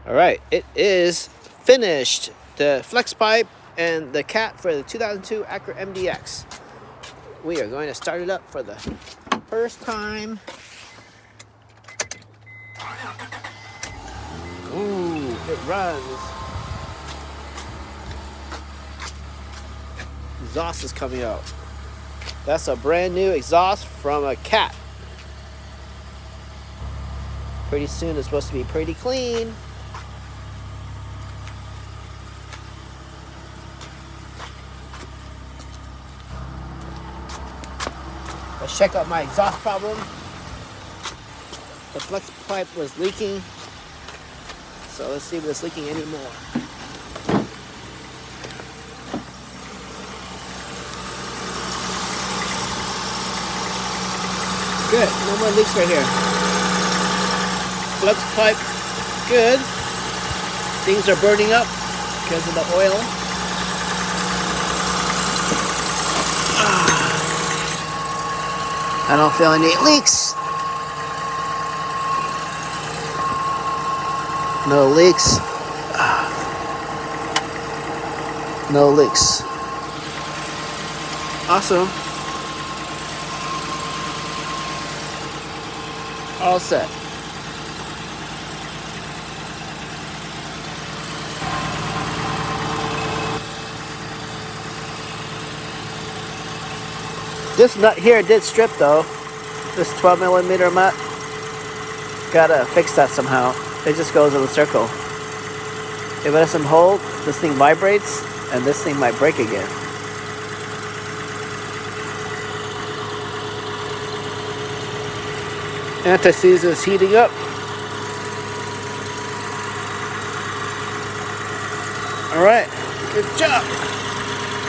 All right, it is finished. The flex pipe and the cat for the 2002 Acura MDX. We are going to start it up for the first time. Ooh, it runs. Exhaust is coming out. That's a brand new exhaust from a cat. Pretty soon it's supposed to be pretty clean. Let's check out my exhaust problem. The flex pipe was leaking, so let's see if it's leaking anymore. Good, no more leaks right here. Flex pipe, good. Things are burning up because of the oil. I don't feel any leaks. No leaks. No leaks. Awesome. All set. This nut here did strip though. This 12mm nut. Gotta fix that somehow. It just goes in a circle. If it doesn't hold, this thing vibrates and this thing might break again. Anti-seize is heating up. All right, good job.